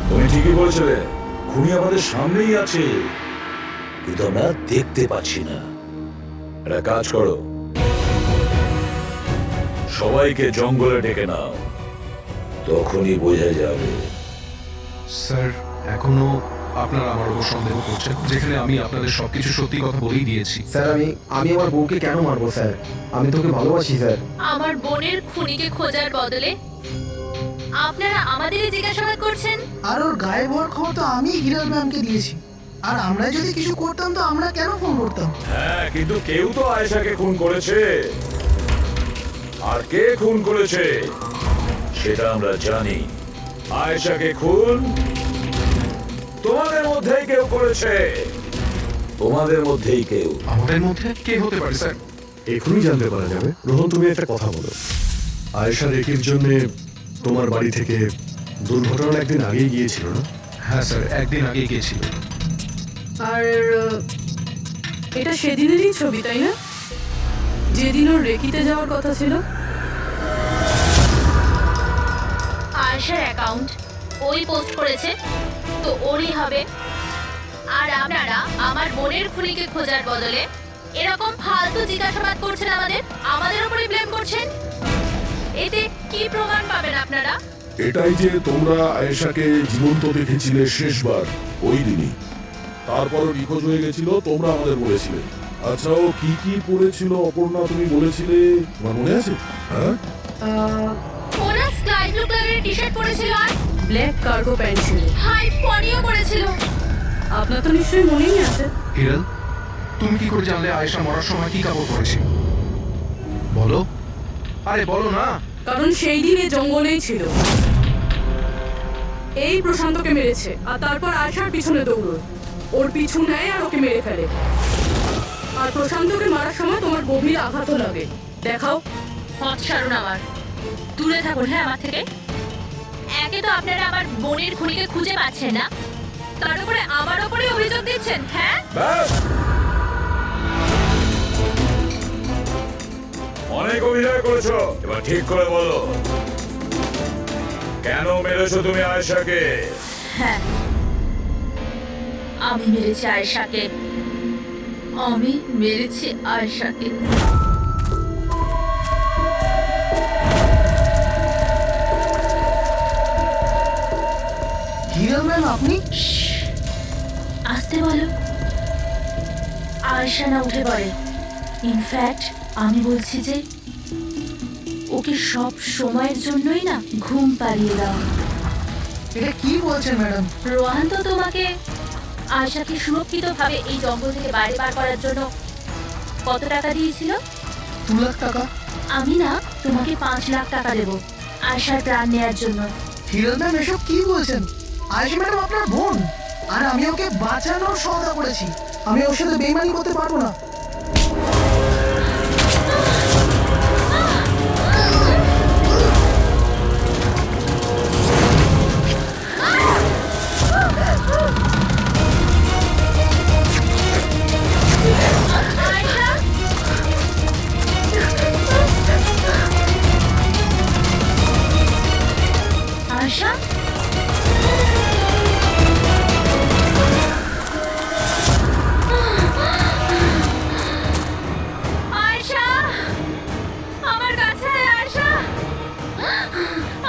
তুমি ঠিকই বলছিলে, খুনি আমাদের সামনেই আছে, কিন্তু আমরা দেখতে পাচ্ছি না। একটা কাজ করো, সবাইকে জঙ্গলে ডেকে নাও, তখনই বোঝা যাবে। স্যার, এখনো আপনারা আমার উপর সন্দেহ করছেন, যেখানে আমি আপনাদের সবকিছু সত্যি কথা বলেই দিয়েছি। স্যার, আমি আমার বউকে কেন মারবো স্যার? আমি তোকে ভালোবাসি স্যার। আমার বোনের খুনিকে খোঁজার বদলে আপনারা আমাদেরই জিজ্ঞাসাবাদ করছেন। আর ওর গায়েব হওয়ার খবর তো আমি হিরাল ম্যামকে দিয়েছি। আর আমরা যদি কিছু করতাম তো আমরা কেন ফোন করতাম? হ্যাঁ, কিন্তু কেউ তো আয়েশাকে খুন করেছে। আর কে খুন করেছে সেটা আমরা জানি। আয়েশাকে খুন তোমাদের মধ্যেই কেউ করেছে, তোমাদের মধ্যেই কেউ। আমাদের মধ্যে কে হতে পারে স্যার? এখনই জানতে পারা যাবে। রোহন, তুমি একটা কথা বলো। আয়েশা রেকির জন্য তোমার বাড়ি থেকে দুর্ঘটনা একদিন আগেই গিয়েছিল না? হ্যাঁ স্যার, একদিন আগে গিয়েছিল। আর এটা সেদিনেরই ছবি, তাই না? যেদিন ওর রেকিতে যাওয়ার কথা ছিল। আয়েশার অ্যাকাউন্ট ওই পোস্ট করেছে, তো ওরই হবে। আর আপনারা আমার বোনের খুনিকে খোঁজার বদলে এরকম ফালতু জিজ্ঞাসাবাদ করছেন, আমাদের উপরে ব্লেম করছেন। এতে কি প্রমাণ পাবেন আপনারা? এটাই যে তোমরা আয়েশাকে জীবন্ত দেখেছিলে শেষবার ওই দিনই, তারপরও নিখোঁজ হয়ে গেছিল, তোমরা আমাদের বলেছিলে। আচ্ছা, ও কি কি পড়েছিল অপর্ণা, তুমি বলেছিলে, তোমার মনে আছে? হ্যাঁ, ওরা স্কাই ব্লু কালারের টি-শার্ট পরেছিল আর ব্ল্যাক কার্গো প্যান্ট ছিল। হাই পনিও পরেছিল। আপনার তো নিশ্চয়ই মনেই আছে। হিরণ, তুমি কি করে জানলে আয়েশা মরার সময় কি কাপড় পরেছিল? বলো, আরে বলো না। কারণ সেই দিন এ জঙ্গলেই ছিল। এই প্রশান্তকে মেরেছে আর তারপর আয়েশার পিছনে দৌড়োয়। ওর পিছু নেয় আর ওকে মেরে ফেলে। আর প্রশান্তকে মারার সময় তোমার গভীর আঘাতও লাগে। দেখাও। পথ সারুন আমার, দূরে থাকুন হ্যাঁ আমার থেকে। একে তো আপনারা আমার বোনের খুনিকে খুঁজে পাচ্ছেন না, তার উপরে আমার উপরে অভিযোগ দিচ্ছেন। হ্যাঁ, অনেক অভিনয় করেছো, এবার ঠিক করে বলো, কেন মেরেছো তুমি আয়েশাকে? হ্যাঁ, আমি মেরেছি আয়েশাকে। আমি মেরেছি আয়েশাকে। হিরণ ম্যাম, আপনি? আসতে বলো। আয়েশা না উঠে পড়ে। ইনফ্যাক্ট আমি বলছি যে ওকে সব সময়ের জন্যই না ঘুম পাড়িয়ে দাও। এটা কি বলছেন ম্যাডাম? রোহান তো তোমাকে আয়েশাকে সুরক্ষিতভাবে এই জঙ্গল থেকে বাইরে বার করার জন্য কত টাকা দিয়েছিল? 2 লাখ টাকা। আমি না তোমাকে 5 লাখ টাকা দেব আয়েশার প্রাণ নেওয়ার জন্য। হিরণ ম্যাম, এসব কি বলছেন? আয়েশা ম্যাডাম আপনার বোন, আর আমি ওকে বাঁচানোর সওদা করেছি। আমি ওর সাথে বেইমানি করতে পারবো না। আয়েশা, আয়েশা, আমার কাছে আয় আয়েশা।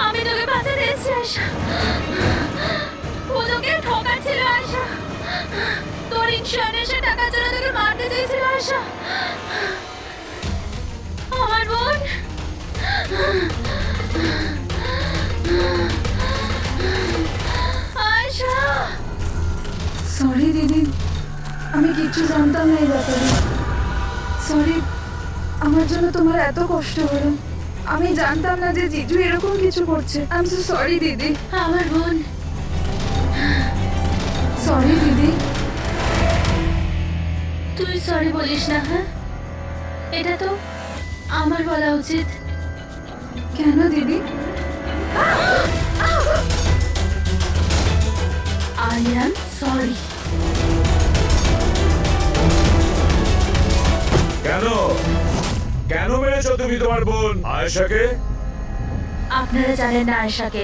আমি তোকে বাঁচাতে এসেছি আয়েশা। ও তোকে ঠকাচ্ছিল আয়েশা। তোর ইন্স্যুরেন্সের টাকার জন্য তোকে মারতে চেয়েছিল আয়েশা। আমার বোন। আয়েশা, সরি দিদি, আমি কিচ্ছু জানতাম না এই ব্যাপারে। সরি, আমার জন্য তোমার এত কষ্ট হলো। আমি জানতাম না যে জিজু এরকম কিছু করছে। আই এম সো সরি দিদি। আমার বোন। সরি দিদি। তুই সরি বলিস না। হ্যাঁ, এটা তো আমার বলা উচিত। কেন দিদি? I am sorry. কেন কেন মেরেছো তুমি তোমার বোন আয়েশাকে? আপনারা জানেন না আয়েশাকে,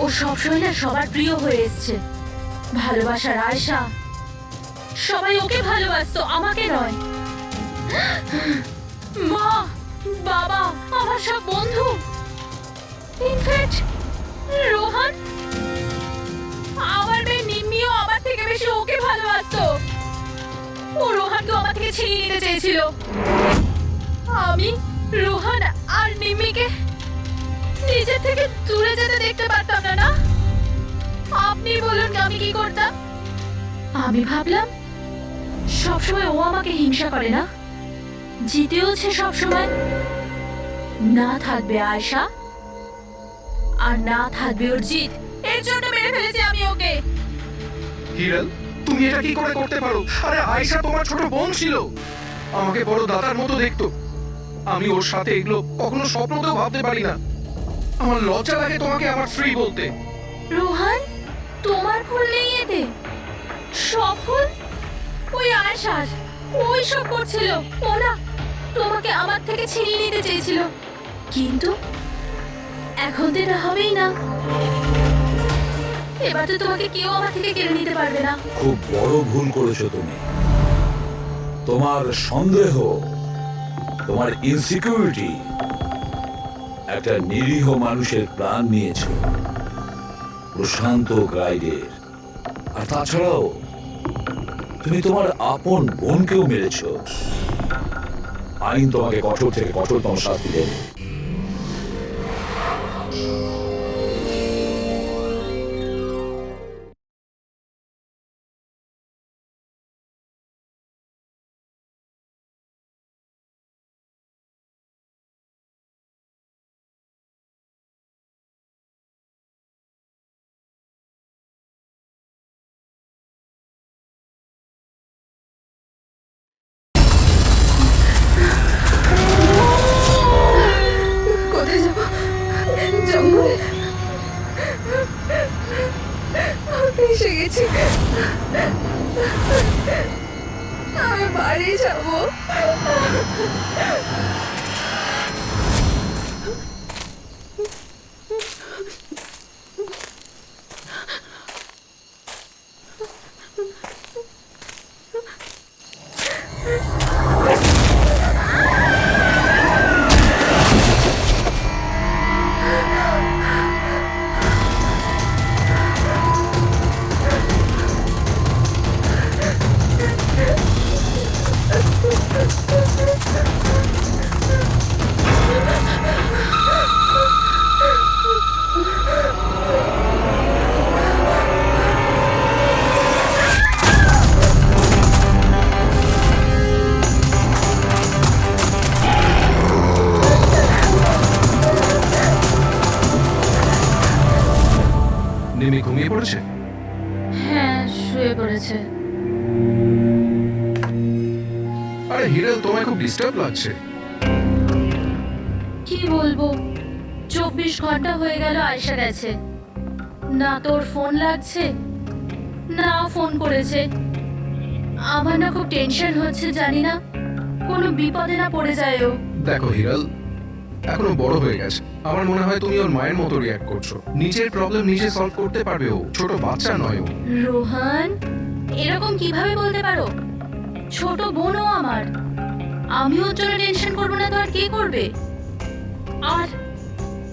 ও সবসময় না সবার প্রিয় হয়ে এসছে। ভালোবাসার আয়েশা, সবাই ওকে ভালোবাসতো, আমাকে নয়। মা, বাবা, আমার সব বন্ধু, ইনফ্যাক্ট রোহান, আমার মেয়ে নিম্মিও আমার থেকে বেশি ওকে ভালোবাসতো। ও রোহানকে আমার থেকে ছিনিয়ে নিতে চেয়েছিল। আমি রোহান আর নিম্মিকে নিজের থেকে দূরে যেতে দেখতে পারতাম না। না, আপনি বলুন আমি কি করতাম? আমি ভাবলাম সবসময় ও আমাকে হিংসা করে না, জিতেওছে সবসময়। না থাকবে আয়েশা, আর না থাকবে ওর জিদ। এর জন্য মেরে ফেলেছি আমি ওকে। হিরাল, তুমি এটা কি করে করতে পারো? আরে আয়েশা তোমার ছোট বোন ছিল, আমাকে বড় দাদার মতো দেখতো। আমি ওর সাথে এগুলো কখনো স্বপ্নতেও ভাবতে পারি না। আমার লজ্জা লাগে তোমাকে আমার স্ত্রী বলতে। রোহান, তোমার ভুল নেই এতে। সব ভুল ওই আয়েশার। ওই সব করছিল। ও না তোমাকে আমার থেকে ছিনিয়ে নিতে চেয়েছিল, কিন্তু এখন তো এটা হবেই না। এবার তো তোমাকে কেউ আমার থেকে কেড়ে নিতে পারবে না। খুব বড় ভুল করেছো তুমি। তোমার সন্দেহ, তোমার ইনসিকিউরিটি একটা নিরীহ মানুষের প্রাণ নিয়েছে, প্রশান্ত গাইডের। আর তাছাড়াও তুমি তোমার আপন বোনকেও মেরেছ। আইন তোমাকে কঠোর থেকে কঠোরতম শাস্তি দেবে। কোথায় যাব? জঙ্গলে। এসে গেছি। আমি বাড়ি যাব। নিমি ঘুমিয়ে পড়েছে? হ্যাঁ, শুয়ে পড়েছে। আরে হিরাল, তোমায় খুব ডিস্টার্ব লাগছে। কি বলবো, 24 ঘন্টা হয়ে গেল আয়েশা গেছে, না তোর ফোন লাগছে না ফোন করেছে। আমার না খুব টেনশন হচ্ছে, জানি না কোনো বিপদে না পড়ে যায় ও। দেখো হিরাল, এখনো বড় হয়ে গেছে। আমার মনে হয় তুমি ওর মায়ের মতো রিয়াক্ট করছো। নিজের প্রবলেম নিজে সলভ করতে পারবে ও, ছোট বাচ্চা নয় ও। রোহান, এরকম কিভাবে বলতে পারো? ছোট বোনও আমার। আমি ওর জন্য টেনশন করবো না তো আর কে করবে? আর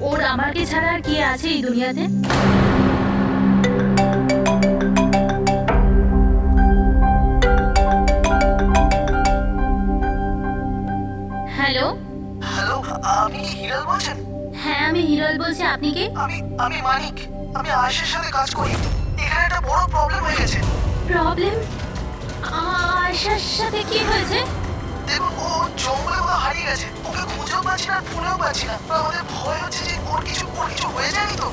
ওর আমাকে ছাড়া আর কে আছে এই দুনিয়াতে? হ্যালো হ্যালো, আপনি কি হিরাল বলছেন? হ্যাঁ, আমি হিরল বলছি। আপনি কে? আমি মানিক। আমি আয়েশার সাথে কাজ করি। এখানে একটা বড় প্রবলেম হয়ে গেছে। প্রবলেম? আয়েশার সাথে কি হয়েছে? দেখুন, ও জঙ্গলে কোথাও হারিয়ে গেছে। ওকে খুঁজেও পাচ্ছি না, ফোনেও পাচ্ছি না। আমাদের ভয় হচ্ছে যে ওর কিছু হয়ে যায়নি তো।